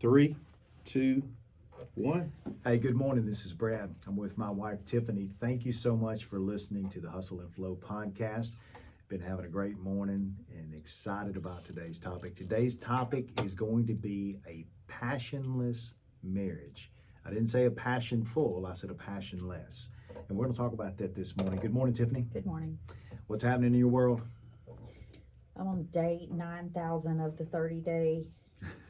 Three, two, one. Hey, good morning. This is Brad. I'm with my wife, Tiffany. Thank you so much for listening to the Hustle and Flow podcast. Been having a great morning and excited about today's topic. Today's topic is going to be a passionless marriage. I didn't say a passion full, I said a passionless. And we're going to talk about that this morning. Good morning, Tiffany. Good morning. What's happening in your world? I'm on day 9,000 of the 30-day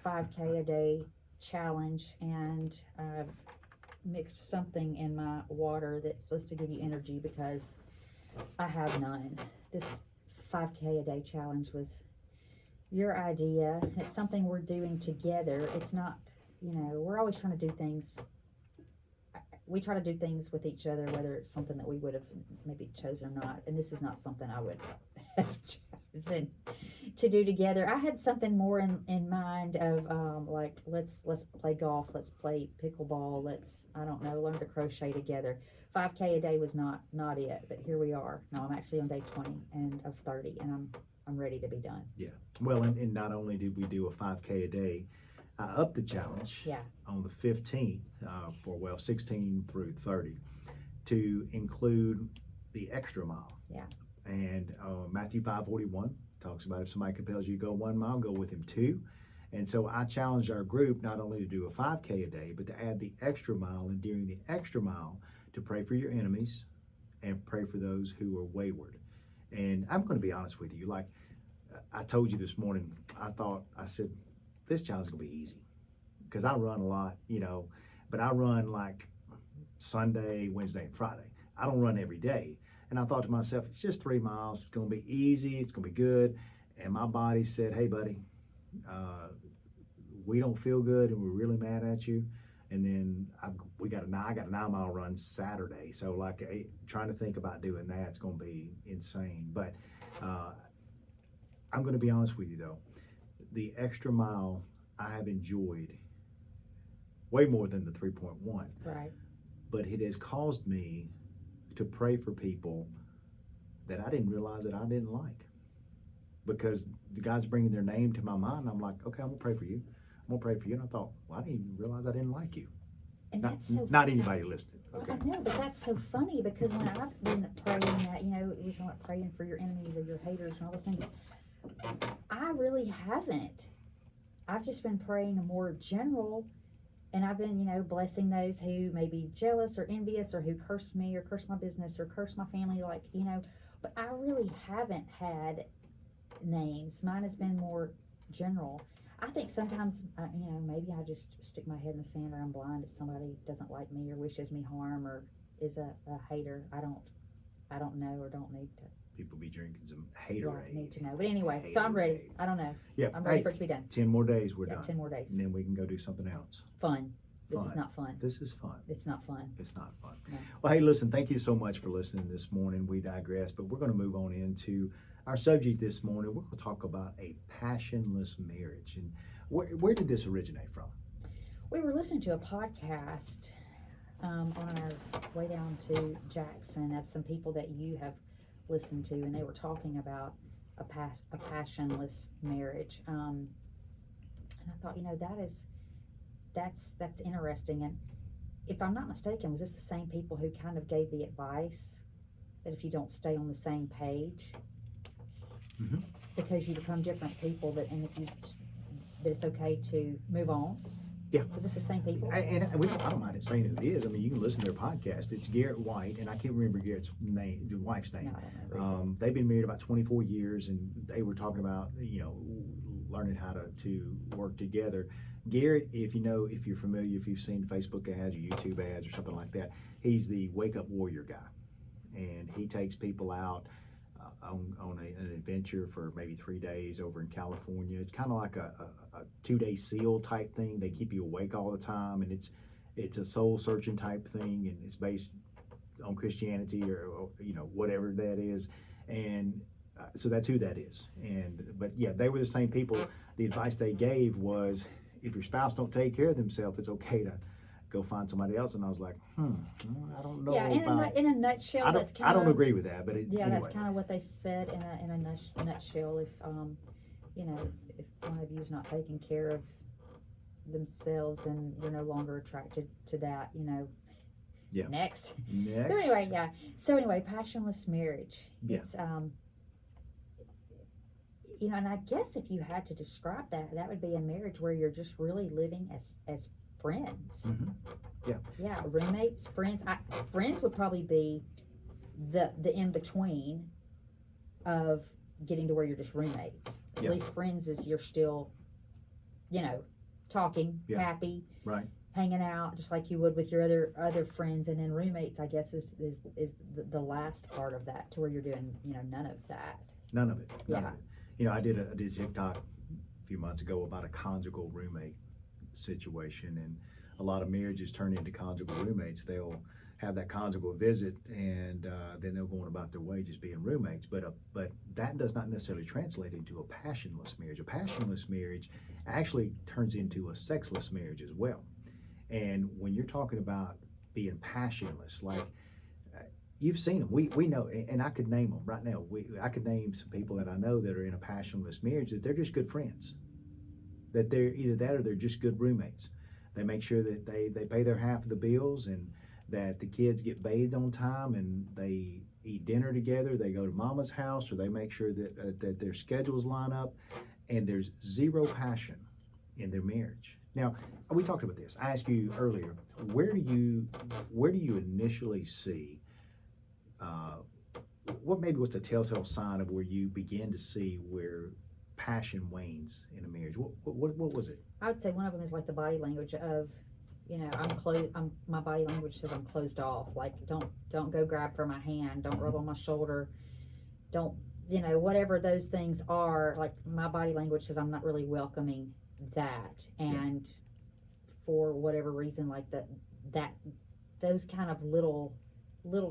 5K a day challenge, and I've mixed something in my water that's supposed to give you energy because I have none. This 5K a day challenge was your idea. It's something we're doing together. It's not, we're always trying to do things. We try to do things with each other, whether it's something that we would have maybe chosen or not. And this is not something I would have chosen to do together. I had something more in mind of like let's play golf, let's play pickleball, let's learn to crochet together. 5K a day was not it, but here we are. No, I'm actually on day 20 and of 30, and I'm ready to be done. Yeah. Well, and not only did we do a 5K a day, I upped the challenge on the 15th for 16 through 30 to include the extra mile. Yeah. And Matthew 5:41 talks about if somebody compels you to go 1 mile, go with him 2. And so I challenged our group not only to do a 5K a day, but to add the extra mile, and during the extra mile to pray for your enemies and pray for those who are wayward. And I'm going to be honest with you, like I told you this morning, I said, this challenge is going to be easy because I run a lot, but I run like Sunday, Wednesday, and Friday. I don't run every day. And I thought to myself, it's just 3 miles. It's going to be easy. It's going to be good. And my body said, hey, buddy, we don't feel good and we're really mad at you. And then I got a 9-mile run Saturday. So like trying to think about doing that, it's going to be insane. But I'm going to be honest with you though. The extra mile I have enjoyed way more than the 3.1. Right. But it has caused me to pray for people that I didn't realize that I didn't like. Because the God's bringing their name to my mind. I'm like, okay, I'm going to pray for you. I'm going to pray for you. And I thought, well, I didn't even realize I didn't like you. And Not anybody listening. Okay. I know, but that's so funny because when I've been praying that, we talk about praying for your enemies or your haters and all those things, I really haven't. I've just been praying a more general, and I've been, blessing those who may be jealous or envious or who curse me or curse my business or curse my family, but I really haven't had names. Mine has been more general. I think sometimes, maybe I just stick my head in the sand or I'm blind if somebody doesn't like me or wishes me harm or is a hater. I don't know or don't need to. People be drinking some haterade. Need to know. But anyway, so I'm ready. I don't know. Yeah, I'm ready for it to be done. 10 more days, we're done. 10 more days. And then we can go do something else. Fun. This is not fun. This is fun. It's not fun. It's not fun. No. Well, hey, listen, thank you so much for listening this morning. We digress, but we're going to move on into our subject this morning. We're going to talk about a passionless marriage. And where did this originate from? We were listening to a podcast on our way down to Jackson of some people that you have listened to, and they were talking about a passionless marriage. And I thought, that's interesting. And if I'm not mistaken, was this the same people who kind of gave the advice that if you don't stay on the same page, because you become different people, that it's okay to move on? Yeah. Was this the same people? I don't mind saying who it is. I mean, you can listen to their podcast. It's Garrett White, and I can't remember Garrett's name, the wife's name. No, I don't remember. They've been married about 24 years, and they were talking about, learning how to work together. Garrett, if you're familiar, if you've seen Facebook ads or YouTube ads or something like that, he's the Wake Up Warrior guy, and he takes people out on an adventure for maybe 3 days over in California. It's kind of like a 2-day SEAL type thing. They keep you awake all the time, and it's a soul searching type thing, and it's based on Christianity or whatever that is. And so that's who that is. But yeah, they were the same people. The advice they gave was, if your spouse don't take care of themselves, it's okay to go find somebody else. And I was like, I don't know. Yeah, in a nutshell, I don't agree with that, but anyway. That's kind of what they said in a nutshell. If if one of you is not taking care of the themselves and you're no longer attracted to that, Yeah. Next. Next. So anyway, yeah. So anyway, passionless marriage. Yeah. It's and I guess if you had to describe that, that would be a marriage where you're just really living as friends. Mhm. Yeah. Yeah, roommates, friends. Friends would probably be the in between of getting to where you're just roommates. At Yeah. least friends is you're still, talking, Yeah. happy, Right. hanging out just like you would with your other friends. And then roommates, I guess, is the last part of that, to where you're doing none of that. None of it. None Yeah. of it. I did a TikTok a few months ago about a conjugal roommate situation, and a lot of marriages turn into conjugal roommates. They'll have that conjugal visit, and then they'll go on about their way just being roommates. But that does not necessarily translate into a passionless marriage. A passionless marriage actually turns into a sexless marriage as well. And when you're talking about being passionless, like you've seen them, we know, and I could name them right now. I could name some people that I know that are in a passionless marriage that they're just good friends. That they're either that or they're just good roommates. They make sure that they pay their half of the bills, and that the kids get bathed on time, and they eat dinner together. They go to mama's house, or they make sure that their schedules line up, and there's zero passion in their marriage. Now, we talked about this. I asked you earlier, where do you initially see what's a telltale sign of where you begin to see where passion wanes in a marriage? What was it? I would say one of them is like the body language of, my body language says I'm closed off. Like, don't go grab for my hand. Don't rub on my shoulder. Don't, whatever those things are. Like, my body language says I'm not really welcoming that. And for whatever reason, like those kind of little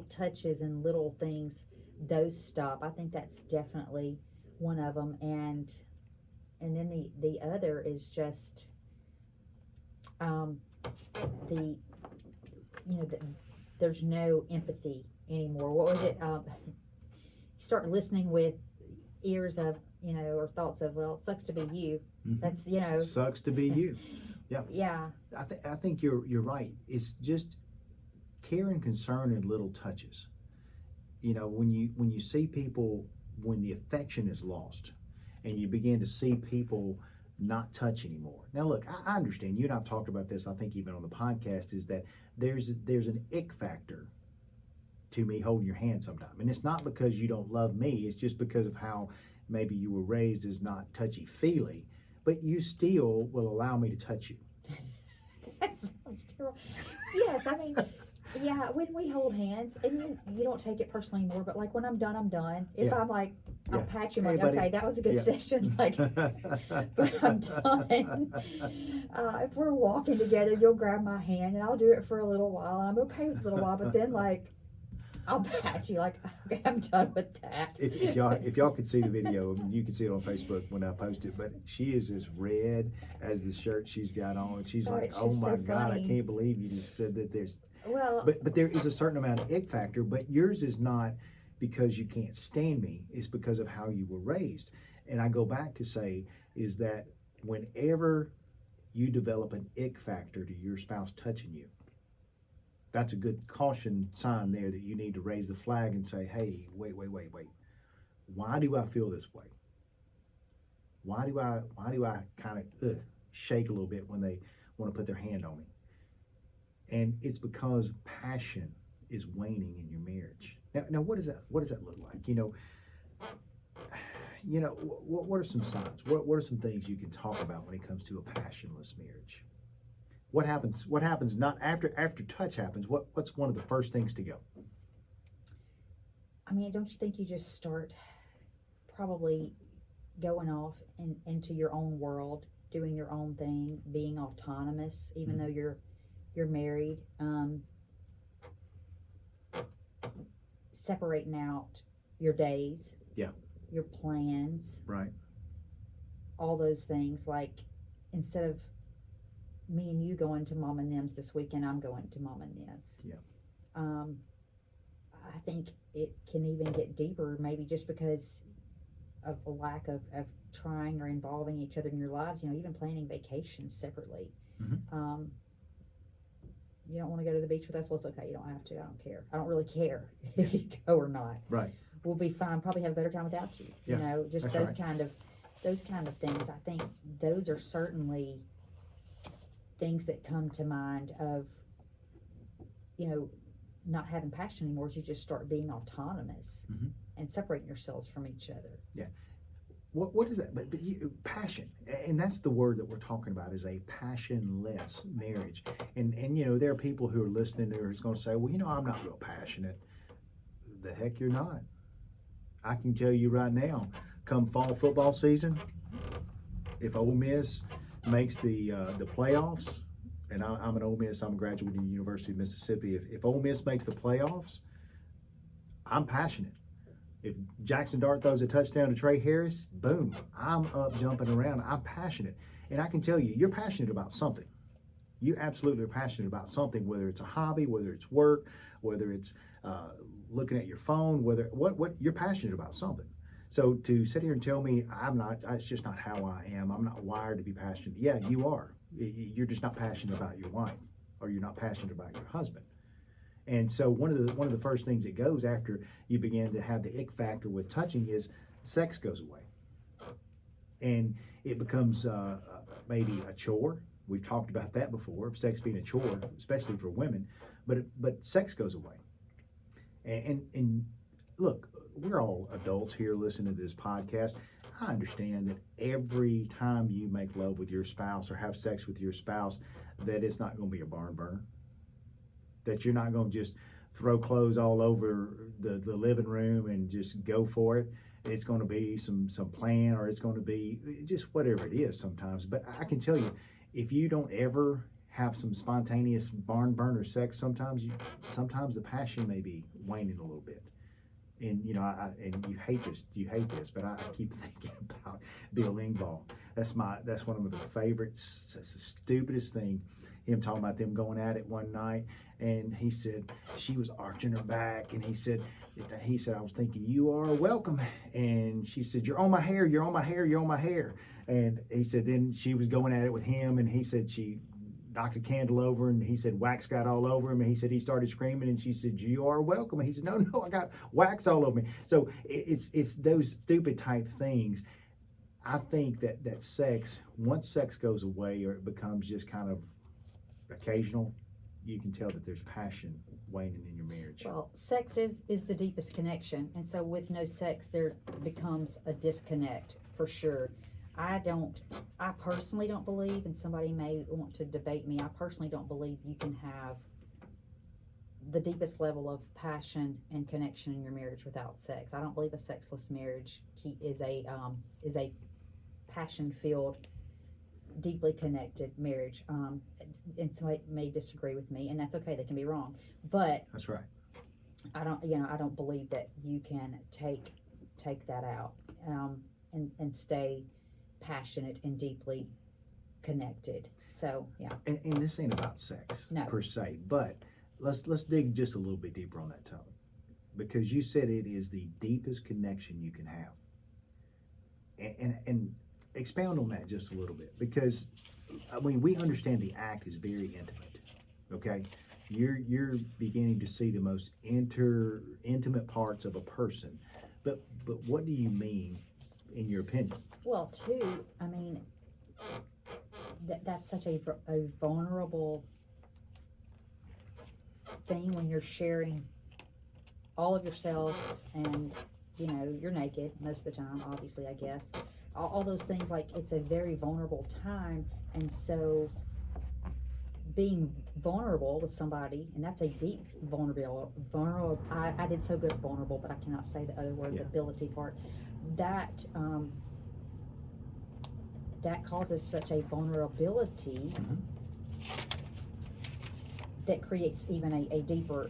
touches and little things, those stop. I think that's definitely one of them. And then the other is just there's no empathy anymore. What was it? You start listening with ears of, or thoughts of, well, it sucks to be you. Mhm. That's, Sucks to be you. Yeah. Yeah. I think you're right. It's just care and concern in little touches. When you see people, when the affection is lost, and you begin to see people not touch anymore. Now, look, I understand. You and I've talked about this, I think even on the podcast, is that there's an ick factor to me holding your hand sometime. And it's not because you don't love me. It's just because of how maybe you were raised as not touchy-feely, but you still will allow me to touch you. That sounds terrible. Yes, I mean, yeah, when we hold hands, and you don't take it personally anymore, but like when I'm done, I'm done. If I'm like, I'll pat you, I'm like, okay, that was a good session. Like, but I'm done. If we're walking together, you'll grab my hand, and I'll do it for a little while, and I'm okay with a little while, but then like, I'll pat you, like, okay, I'm done with that. If y'all could see the video, you can see it on Facebook when I post it, but she is as red as the shirt she's got on. She's like, oh my God, I can't believe you just said that there's... Well, but there is a certain amount of ick factor, but yours is not because you can't stand me. It's because of how you were raised. And I go back to say is that whenever you develop an ick factor to your spouse touching you, that's a good caution sign there that you need to raise the flag and say, hey, wait. Why do I feel this way? Why do I kind of shake a little bit when they want to put their hand on me? And it's because passion is waning in your marriage. Now what does that look like? What are some signs? What are some things you can talk about when it comes to a passionless marriage? What happens not after touch happens? What's one of the first things to go? I mean, don't you think you just start probably going off into your own world, doing your own thing, being autonomous, even though you're married, separating out your days, your plans, right, all those things. Like, instead of me and you going to Mom and Them's this weekend, I'm going to Mom and Them's. I think it can even get deeper, maybe just because of a lack of trying or involving each other in your lives. Even planning vacations separately. Mhm. You don't want to go to the beach with us? Well, it's okay. You don't have to. I don't care. I don't really care if you go or not. Right. We'll be fine. Probably have a better time without you. Yeah, You know, just that's those kind of things. I think those are certainly things that come to mind of, you know, not having passion anymore. Is you just start being autonomous Mhm. and separating yourselves from each other. What is that? But passion, and that's the word that we're talking about, is a passionless marriage. And you know, there are people who are listening who are going to say, well, you know, I'm not real passionate. The heck you're not. I can tell you right now, come fall football season, if Ole Miss makes the playoffs, and I'm an Ole Miss, I'm a graduate of the University of Mississippi. If Ole Miss makes the playoffs, I'm passionate. If Jackson Dart throws a touchdown to Trey Harris, boom, I'm up jumping around. I'm passionate. And I can tell you, you're passionate about something. You absolutely are passionate about something, whether it's a hobby, whether it's work, whether it's looking at your phone, whether what you're passionate about something. So to sit here and tell me I'm not, it's just not how I am. I'm not wired to be passionate. Yeah, you are. You're just not passionate about your wife, or you're not passionate about your husband. And so one of the first things that goes after you begin to have the ick factor with touching is sex goes away, and it becomes maybe a chore. We've talked about that before, sex being a chore, especially for women. But sex goes away, and look, we're all adults here listening to this podcast. I understand that every time you make love with your spouse or have sex with your spouse, that it's not going to be a barn burner. That you're not going to just throw clothes all over the living room and just go for it. It's going to be some plan, or it's going to be just whatever it is sometimes. But I can tell you, if you don't ever have some spontaneous barn burner sex, sometimes the passion may be waning a little bit. And you know, and you hate this, but I keep thinking about Bill Engvall. That's one of my favorites. It's the stupidest thing. Him talking about them going at it one night, and he said she was arching her back, and he said I was thinking, you are welcome, and she said, you're on my hair, you're on my hair, you're on my hair, and he said then she was going at it with him, and he said she knocked a candle over, and he said wax got all over him, and he said he started screaming, and she said, you are welcome, and he said, no, I got wax all over me. So it's those stupid type things. I think that sex, once sex goes away, or it becomes just kind of occasional, you can tell that there's passion waning in your marriage. Well, sex is the deepest connection, and so with no sex, there becomes a disconnect for sure. I personally don't believe, and somebody may want to debate me, I personally don't believe you can have the deepest level of passion and connection in your marriage without sex. I don't believe a sexless marriage is a passion-filled, deeply connected marriage. And somebody may disagree with me, and that's okay. They can be wrong, but That's right. I don't believe that you can take that out and stay passionate and deeply connected. So yeah. And this ain't about sex No. per se, but let's dig just a little bit deeper on that topic, because you said it is the deepest connection you can have, and expound on that just a little bit, because I mean, we understand the act is very intimate. Okay, you're beginning to see the most intimate parts of a person, but what do you mean, in your opinion? Well, too, I mean, that's such a vulnerable thing when you're sharing all of yourself, and you know, you're naked most of the time, obviously, I guess. All those things, like, it's a very vulnerable time, and so being vulnerable with somebody, and that's a deep vulnerable. I did so good at vulnerable, but I cannot say the other word, Yeah. the ability part. That that causes such a vulnerability that creates even a deeper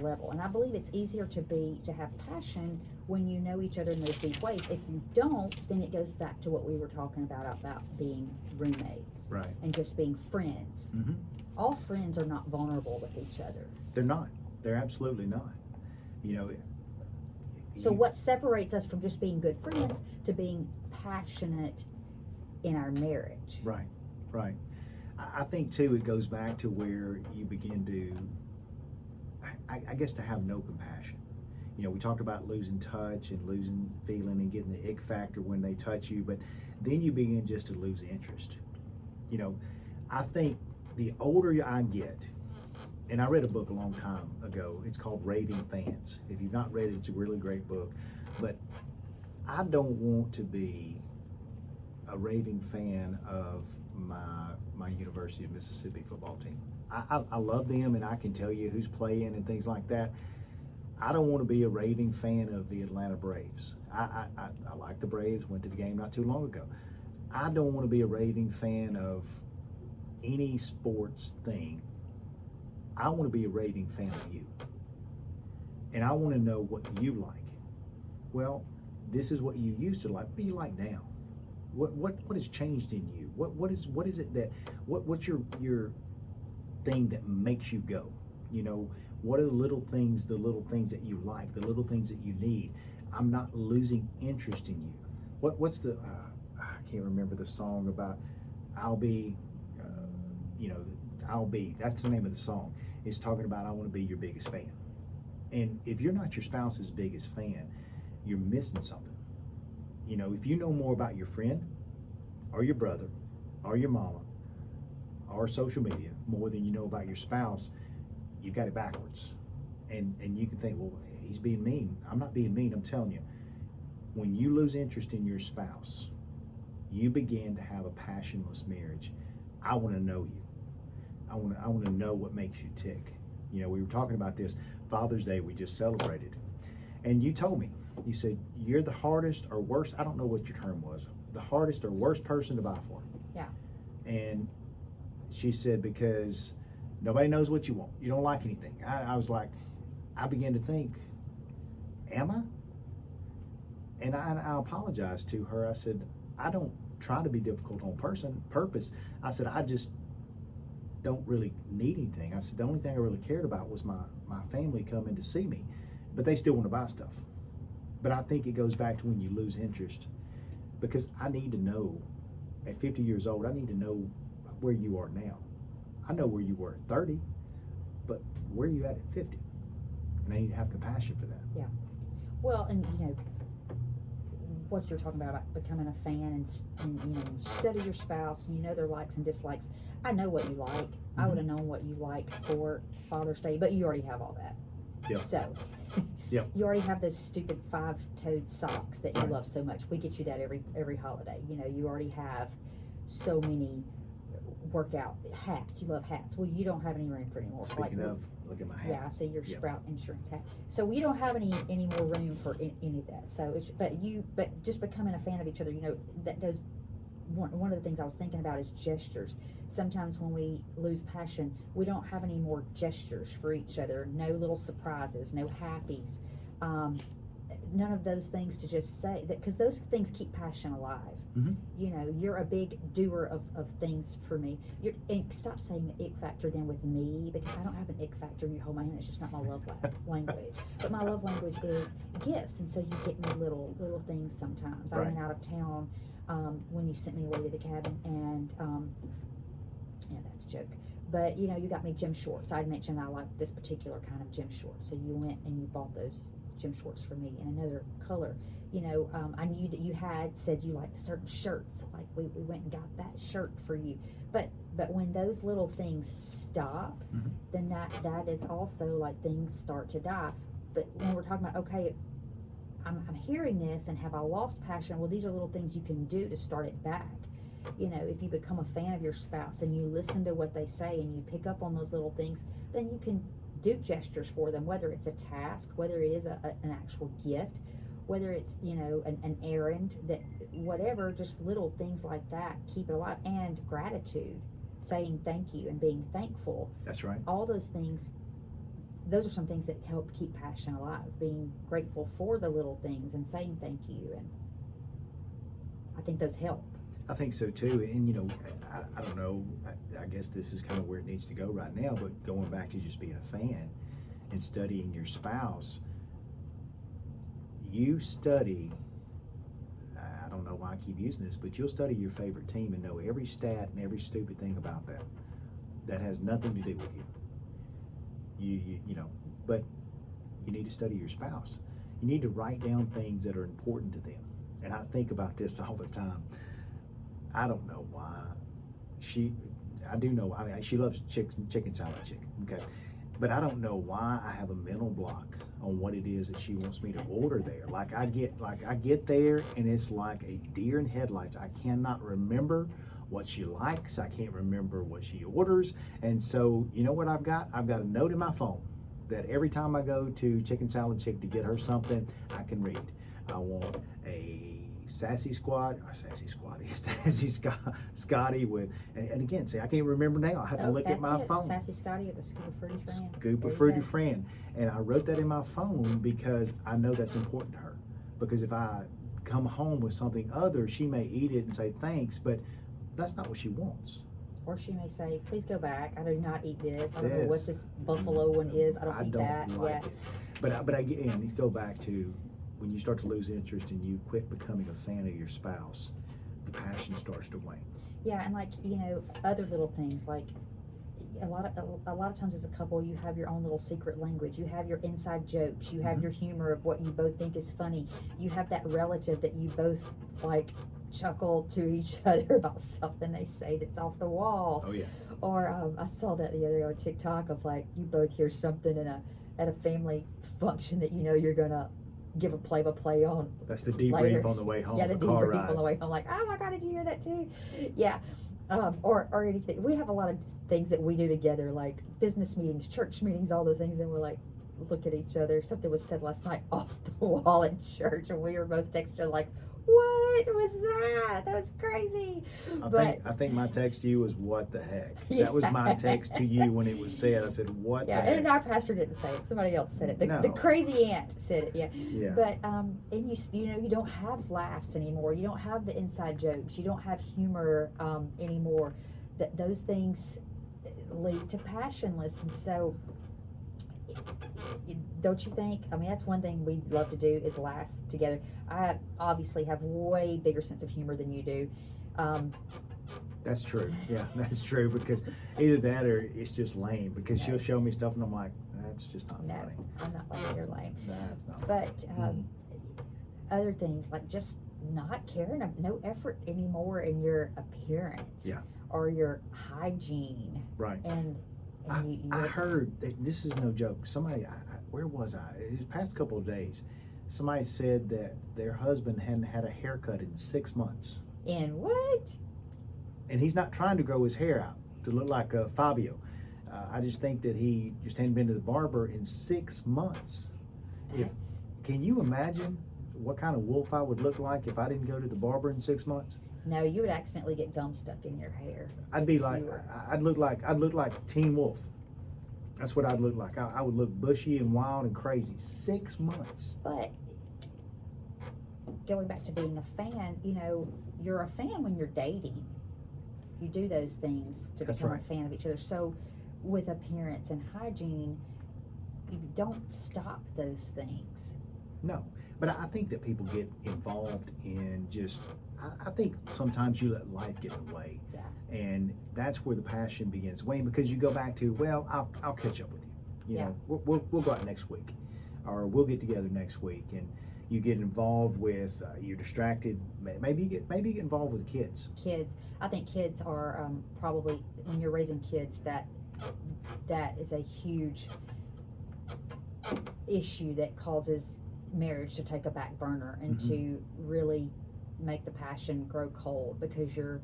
level. And I believe it's easier to have passion when you know each other in those deep ways. If you don't, then it goes back to what we were talking about being roommates, Right. and just being friends. Mm-hmm. All friends are not vulnerable with each other. They're not. They're absolutely not. You know. So what separates us from just being good friends to being passionate in our marriage? Right, right. I think too, it goes back to where you begin to, I guess, to have no compassion. You know, we talked about losing touch and losing feeling and getting the ick factor when they touch you, but then you begin just to lose interest. You know, I think the older I get, and I read a book a long time ago, it's called Raving Fans. If you've not read it, it's a really great book. But I don't want to be a raving fan of my University of Mississippi football team. I love them, and I can tell you who's playing and things like that. I don't want to be a raving fan of the Atlanta Braves. I like the Braves, went to the game not too long ago. I don't want to be a raving fan of any sports thing. I want to be a raving fan of you. And I want to know what you like. Well, this is what you used to like. What do you like now? What has changed in you? What is it that what's your thing that makes you go? You know, what are the little things that you like, the little things that you need? I'm not losing interest in you. What's the I can't remember the song about I'll be I'll be, that's the name of the song. It's talking about I want to be your biggest fan. And if you're not your spouse's biggest fan, you're missing something. You know, if you know more about your friend or your brother or your mama or social media more than you know about your spouse, you've got it backwards. And you can think, well, he's being mean. I'm not being mean. I'm telling you, when you lose interest in your spouse, you begin to have a passionless marriage. I want to know you. I want to know what makes you tick. You know, we were talking about this Father's Day we just celebrated, and you told me, you said you're the hardest or worst, I don't know what your term was, the hardest or worst person to buy for. Yeah. And she said, because nobody knows what you want. You don't like anything. I was like, I began to think, am I? And I apologized to her. I said, I don't try to be difficult on purpose. I said, I just don't really need anything. I said, the only thing I really cared about was my family coming to see me, but they still want to buy stuff. But I think it goes back to when you lose interest, because I need to know, at 50 years old, I need to know where you are now. I know where you were at 30, but where are you at 50? And I need to have compassion for that. Yeah. Well, and you know, what you're talking about becoming a fan and you know, study your spouse and you know their likes and dislikes. I know what you like. I would have known what you like for Father's Day, but you already have all that. Yeah. So Yep. you already have those stupid 5-toed socks that you love so much. We get you that every holiday. You know, you already have so many workout hats. You love hats. Well, you don't have any room for any more. Speaking of, look at my hat. Yeah, I see your Yep. Sprout Insurance hat. So we don't have any more room for any of that. So it's but just becoming a fan of each other. You know, that goes. One of the things I was thinking about is gestures. Sometimes when we lose passion, we don't have any more gestures for each other. No little surprises, no happies, none of those things to just say that, because those things keep passion alive. Mm-hmm. You know, you're a big doer of things for me. And stop saying the ick factor then with me, because I don't have an ick factor. You hold my hand, it's just not my love language. But my love language is gifts, and so you get me little things sometimes. Right. I went out of town when you sent me away to the cabin, and yeah, that's a joke. But you know, you got me gym shorts. I'd mentioned I like this particular kind of gym shorts, so you went and you bought those gym shorts for me in another color. You know, I knew that you had said you liked certain shirts, so like we went and got that shirt for you. But when those little things stop, Mm-hmm. then that is also like things start to die. But when we're talking about, okay, I'm hearing this, and have I lost passion? Well, these are little things you can do to start it back. You know, if you become a fan of your spouse and you listen to what they say and you pick up on those little things, then you can do gestures for them, whether it's a task, whether it is an actual gift, whether it's, you know, an errand, that whatever, just little things like that keep it alive. And gratitude, saying thank you and being thankful. That's right. All those things, those are some things that help keep passion alive, being grateful for the little things and saying thank you. And I think those help. I think so too. And you know, I don't know, I guess this is kind of where it needs to go right now, but going back to just being a fan and studying your spouse, you study, I don't know why I keep using this, but you'll study your favorite team and know every stat and every stupid thing about that. That has nothing to do with you. You know, but you need to study your spouse. You need to write down things that are important to them. And I think about this all the time. I don't know why I do know, I mean, she loves chicken salad chicken, okay? But I don't know why I have a mental block on what it is that she wants me to order there. I get there and it's like a deer in headlights. I cannot remember what she likes. I can't remember what she orders. And so, you know what I've got? I've got a note in my phone that every time I go to Chicken Salad Chick to get her something, I can read. I want a sassy Scotty with, and again, see, I can't remember now. I have to look at my phone. Sassy Scotty with a scoop of fruity friend. Scoop of fruity friend. And I wrote that in my phone because I know that's important to her. Because if I come home with something other, she may eat it and say thanks, but that's not what she wants. Or she may say, please go back. I do not eat this. I don't know what this buffalo one is. I don't eat that. Like it. But again, you go back to when you start to lose interest and you quit becoming a fan of your spouse, the passion starts to wane. Yeah, and like, you know, other little things, like a lot of times as a couple, you have your own little secret language. You have your inside jokes. You have your humor of what you both think is funny. You have that relative that you both like chuckle to each other about something they say that's off the wall. Oh yeah. Or I saw that the other day on TikTok of like you both hear something at a family function that you know you're gonna give a play-by-play on. That's the debrief later. On the way home. Yeah, the car debrief ride. on the way home. Like, oh my God, did you hear that too? Yeah. Or anything. We have a lot of things that we do together, like business meetings, church meetings, all those things, and we're like, look at each other. Something was said last night off the wall in church, and we were both texting each other like, what was that? That was crazy. I think my text to you was, what the heck? Yeah. That was my text to you when it was said. I said, what the heck? And our pastor didn't say it. Somebody else said it. The crazy aunt said it, yeah. But, and you know, you don't have laughs anymore. You don't have the inside jokes. You don't have humor anymore. Those things lead to passionless. And so, don't you think? I mean, that's one thing we love to do is laugh together. I obviously have way bigger sense of humor than you do. That's true. Yeah, that's true, because either that or it's just lame, because she'll show me stuff and I'm like, that's just not funny. I'm not like you're lame. That's not But other things like just not caring, no effort anymore in your appearance or your hygiene. Right. And I heard that, this is no joke. Somebody, where was I? It was past couple of days. Somebody said that their husband hadn't had a haircut in 6 months. In what? And he's not trying to grow his hair out to look like Fabio. I just think that he just hadn't been to the barber in 6 months. Can you imagine what kind of wolf I would look like if I didn't go to the barber in 6 months? No, you would accidentally get gum stuck in your hair. I'd be like, I'd look like Teen Wolf. That's what I'd look like. I would look bushy and wild and crazy. 6 months. But going back to being a fan, you know, you're a fan when you're dating. You do those things to become a fan of each other. So with appearance and hygiene, you don't stop those things. No, but I think that people get involved in just, I think sometimes you let life get in the way. Yeah. And that's where the passion begins to wane, because you go back to, well, I'll catch up with you. You know, we'll go out next week, or we'll get together next week, and you get involved with, you're distracted. Maybe you get involved with the kids. I think kids are probably, when you're raising kids, that is a huge issue that causes marriage to take a back burner and to really make the passion grow cold, because your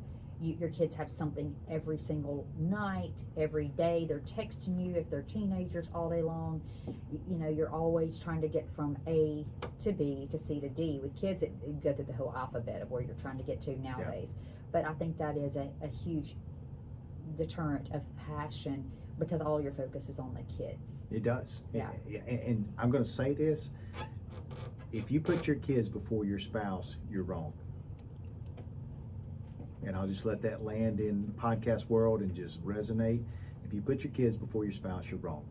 kids have something every single night, every day. They're texting you if they're teenagers all day long. You know, you're always trying to get from A to B to C to D. With kids, you go through the whole alphabet of where you're trying to get to nowadays. But I think that is a huge deterrent of passion, because all your focus is on the kids. It does. Yeah. And I'm going to say this. If you put your kids before your spouse, you're wrong. And I'll just let that land in the podcast world and just resonate. If you put your kids before your spouse, you're wrong.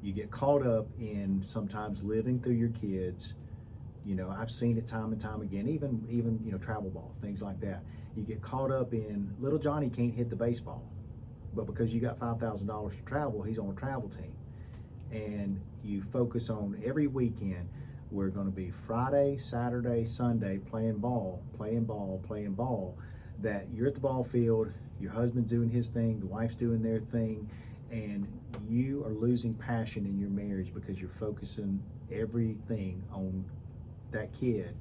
You get caught up in sometimes living through your kids. I've seen it time and time again, even travel ball, things like that. You get caught up in little Johnny can't hit the baseball, but because you got $5,000 to travel, he's on a travel team. And you focus on every weekend, we're going to be Friday, Saturday, Sunday playing ball, that you're at the ball field, your husband's doing his thing, the wife's doing their thing, and you are losing passion in your marriage because you're focusing everything on that kid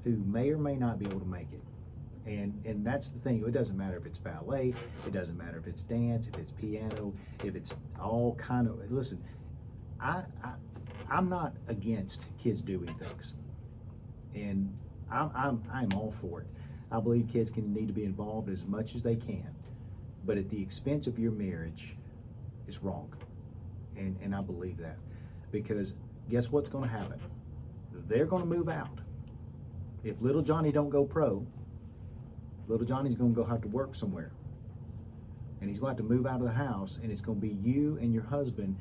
who may or may not be able to make it. And that's the thing. It doesn't matter if it's ballet, it doesn't matter if it's dance, if it's piano, if it's all kind of, listen, I'm not against kids doing things, and I'm all for it. I believe kids need to be involved as much as they can, but at the expense of your marriage is wrong. And I believe that, because guess what's going to happen? They're going to move out. If little Johnny don't go pro, little Johnny's going to have to work somewhere, and he's going to have to move out of the house, and it's going to be you and your husband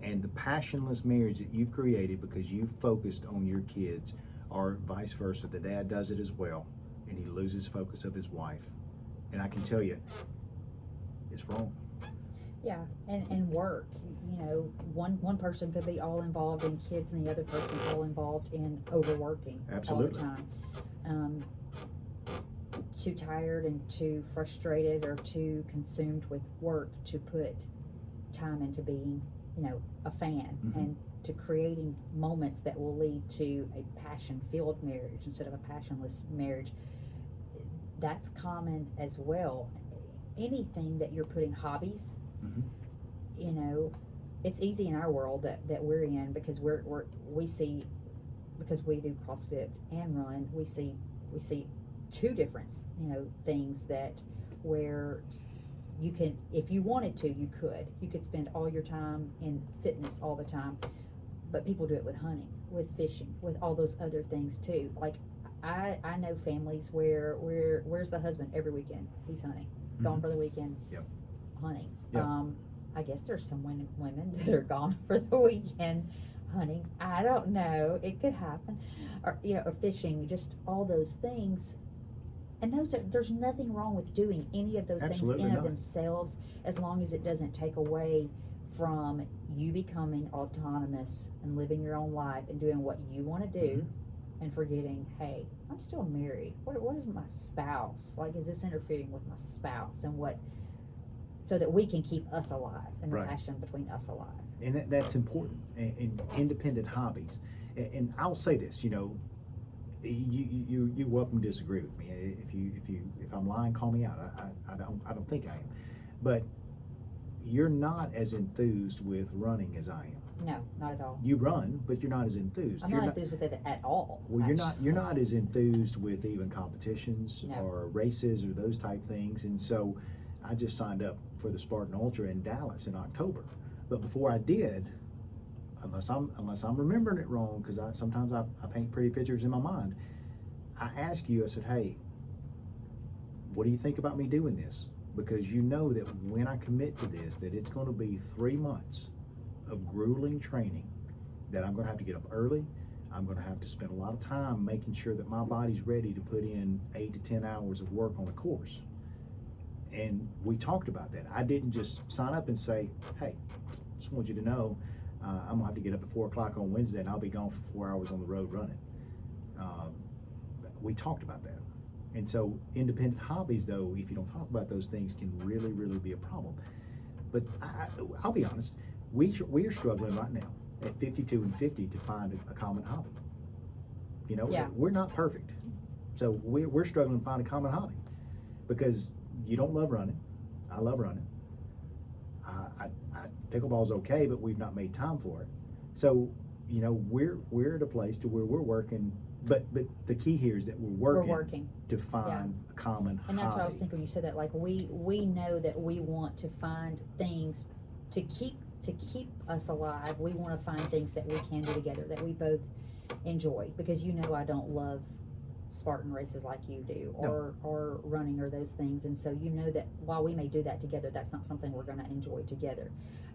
and the passionless marriage that you've created because you've focused on your kids, or vice versa. The dad does it as well, and he loses focus of his wife. And I can tell you, it's wrong. Yeah, and work, one person could be all involved in kids and the other person all involved in overworking. Absolutely. All the time. Too tired and too frustrated or too consumed with work to put time into being, a fan, Mm-hmm. and to creating moments that will lead to a passion-filled marriage instead of a passionless marriage. That's common as well. Anything that you're putting hobbies, Mm-hmm. It's easy in our world that we're in because we see, because we do CrossFit and run, we see two different things that where you can, if you wanted to, you could spend all your time in fitness all the time, but people do it with hunting, with fishing, with all those other things too. Like I know families where's the husband every weekend? He's hunting, gone for the weekend. Yep. Hunting. Yep. I guess there's some women that are gone for the weekend hunting. I don't know. It could happen. Or or fishing, just all those things. And there's nothing wrong with doing any of those Absolutely things in not. of themselves, as long as it doesn't take away from you becoming autonomous and living your own life and doing what you want to do, and forgetting, hey, I'm still married. What is my spouse? Like, is this interfering with my spouse and what? So that we can keep us alive and the Right. passion between us alive. And that's important. And independent hobbies. And I'll say this, you're welcome to disagree with me. If I'm lying, call me out. I don't think I am. But you're not as enthused with running as I am. No, not at all. You run, but you're not as enthused. I'm not enthused with it at all. Well, you're actually. not as enthused with even competitions No. or races or those type things. And so I just signed up for the Spartan Ultra in Dallas in October. But before I did, unless I'm remembering it wrong, because sometimes I paint pretty pictures in my mind, I asked you, I said, hey, what do you think about me doing this? Because you know that when I commit to this, that it's going to be 3 months of grueling training, that I'm going to have to get up early. I'm going to have to spend a lot of time making sure that my body's ready to put in 8 to 10 hours of work on the course. And we talked about that. I didn't just sign up and say, hey, just want you to know, I'm going to have to get up at 4 o'clock on Wednesday and I'll be gone for 4 hours on the road running. We talked about that. And so independent hobbies, though, if you don't talk about those things, can really, really be a problem. But I'll be honest, we are struggling right now at 52 and 50 to find a common hobby. Yeah. We're not perfect. So we're struggling to find a common hobby, because you don't love running. I love running. Pickleball's okay, but we've not made time for it. So, we're at a place to where we're working, but the key here is that we're working to find a common hobby. And that's what I was thinking when you said that. Like, we know that we want to find things to keep us alive. We want to find things that we can do together, that we both enjoy, because I don't love Spartan races like you do, or running, or those things. And so that while we may do that together, that's not something we're going to enjoy together.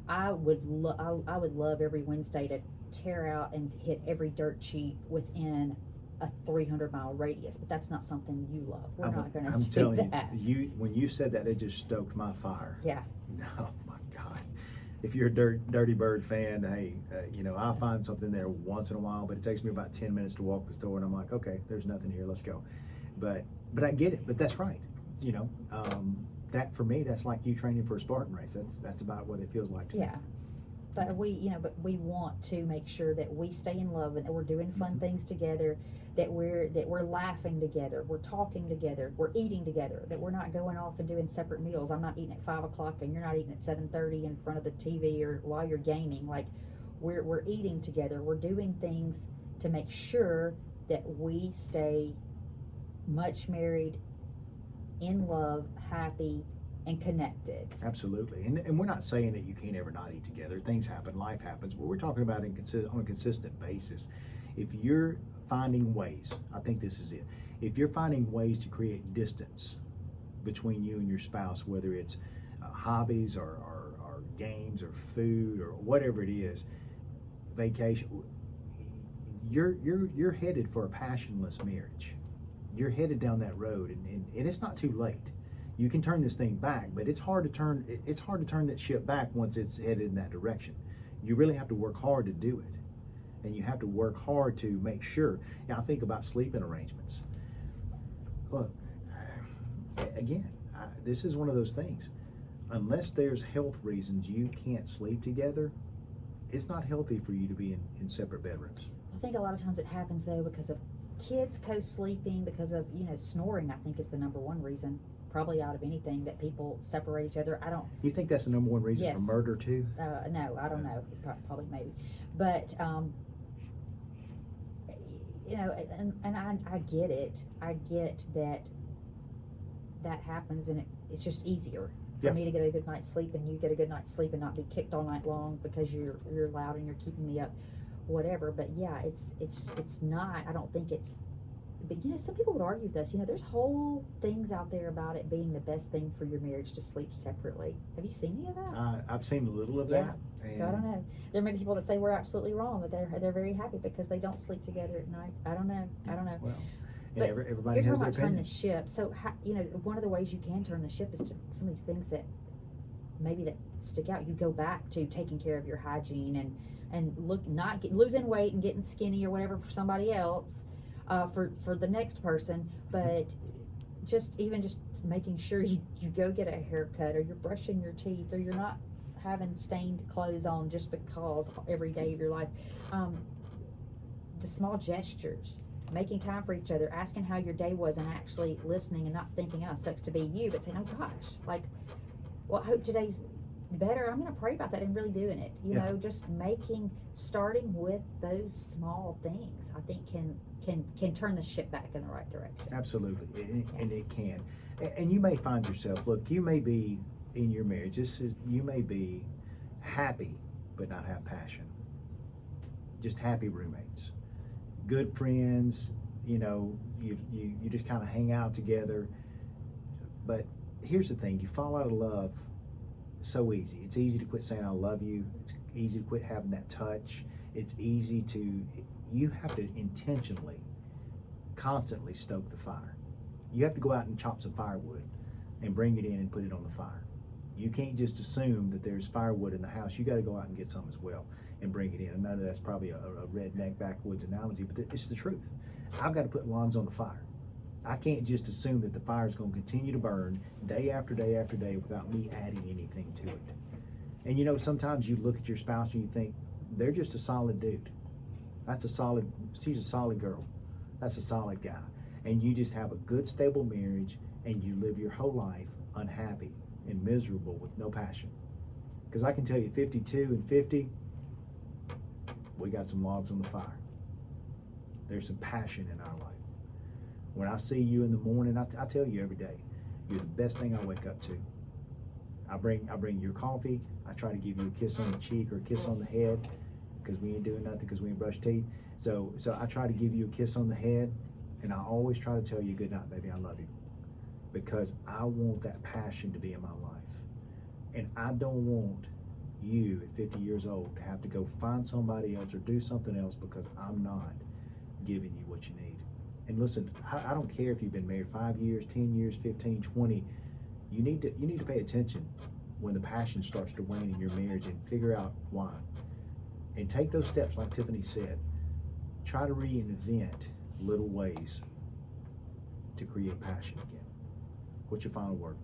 I would love every Wednesday to tear out and hit every dirt sheet within a 300-mile radius, but that's not something you love. We're not going to I'm do telling that. you, when you said that, it just stoked my fire. Yeah. Oh my God. If you're a Dirty Bird fan, hey, I'll find something there once in a while, but it takes me about 10 minutes to walk the store, and I'm like, okay, there's nothing here, let's go. But I get it, but that's right. That for me, that's like you training for a Spartan race. That's about what it feels like to me. Yeah. But we want to make sure that we stay in love and that we're doing fun things together, that we're laughing together, we're talking together, we're eating together, that we're not going off and doing separate meals. I'm not eating at 5 o'clock and you're not eating at 7:30 in front of the TV or while you're gaming. Like we're eating together. We're doing things to make sure that we stay much married, in love, happy, and connected. Absolutely. And we're not saying that you can't ever not eat together. Things happen, life happens, but we're talking about on a consistent basis. If you're finding ways, I think this is it. If you're finding ways to create distance between you and your spouse, whether it's hobbies or games or food or whatever it is, vacation, you're headed for a passionless marriage. You're headed down that road, and it's not too late. You can turn this thing back, but it's hard to turn that ship back once it's headed in that direction. You really have to work hard to do it, and you have to work hard to make sure. Now, I think about sleeping arrangements. Look, again, this is one of those things. Unless there's health reasons you can't sleep together, it's not healthy for you to be in separate bedrooms. I think a lot of times it happens though because of kids co-sleeping, because of snoring. I think is the number one reason, probably out of anything, that people separate each other. You think that's the number one reason Yes. for murder too? No, I don't know. Probably, maybe, but and I get it. I get that happens, and it's just easier for Yeah. me to get a good night's sleep, and you get a good night's sleep, and not be kicked all night long because you're loud and you're keeping me up, whatever. But yeah, it's not. I don't think it's. But some people would argue with us. There's whole things out there about it being the best thing for your marriage to sleep separately. Have you seen any of that? I've seen a little of Yeah. that. So I don't know. There may be people that say we're absolutely wrong, but they're very happy because they don't sleep together at night. I don't know. Well, But everybody you're has talking their about turn the opinion. ship. So one of the ways you can turn the ship is to some of these things that maybe that stick out. You go back to taking care of your hygiene and losing weight and getting skinny or whatever for somebody else, for the next person, but just making sure you go get a haircut, or you're brushing your teeth, or you're not having stained clothes on just because every day of your life. The small gestures, making time for each other, asking how your day was, and actually listening and not thinking, oh, it sucks to be you, but saying, oh gosh, like, well, I hope today's better. I'm going to pray about that and really doing it. Just starting with those small things, I think can turn the ship back in the right direction. Absolutely, and it can. And you may find yourself, look, you may be in your marriage, you may be happy but not have passion. Just happy roommates, good friends, you just kind of hang out together. But here's the thing, you fall out of love so easy. It's easy to quit saying I love you. It's easy to quit having that touch. You have to intentionally, constantly stoke the fire. You have to go out and chop some firewood and bring it in and put it on the fire. You can't just assume that there's firewood in the house. You got to go out and get some as well and bring it in. I know that's probably a redneck backwoods analogy, but it's the truth. I've got to put logs on the fire. I can't just assume that the fire is going to continue to burn day after day after day without me adding anything to it. And sometimes you look at your spouse and you think, they're just a solid dude. She's a solid girl. That's a solid guy. And you just have a good, stable marriage, and you live your whole life unhappy and miserable with no passion. Because I can tell you, 52 and 50, we got some logs on the fire. There's some passion in our life. When I see you in the morning, I tell you every day, you're the best thing I wake up to. I bring your coffee. I try to give you a kiss on the cheek or a kiss on the head, because we ain't doing nothing because we ain't brushed teeth. So I try to give you a kiss on the head, and I always try to tell you, good night, baby, I love you. Because I want that passion to be in my life. And I don't want you at 50 years old to have to go find somebody else or do something else because I'm not giving you what you need. And listen, I don't care if you've been married 5 years, 10 years, 15, 20. You need to pay attention when the passion starts to wane in your marriage and figure out why. And take those steps like Tiffany said. Try to reinvent little ways to create passion again. What's your final word?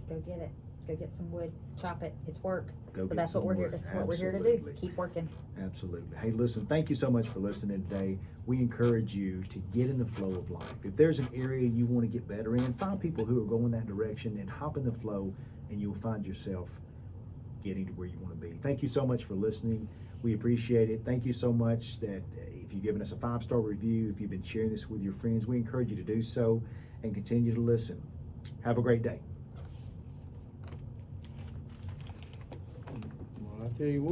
Go get it. Go get some wood. Chop it. It's work. Go But get that's what some we're here. wood. That's what we're here to do. Absolutely. Keep working. Absolutely. Hey, listen, thank you so much for listening today. We encourage you to get in the flow of life. If there's an area you want to get better in, find people who are going that direction and hop in the flow, and you'll find yourself getting to where you want to be. Thank you so much for listening. We appreciate it. Thank you so much that if you've given us a 5-star review, if you've been sharing this with your friends, we encourage you to do so and continue to listen. Have a great day. Well, I tell you what.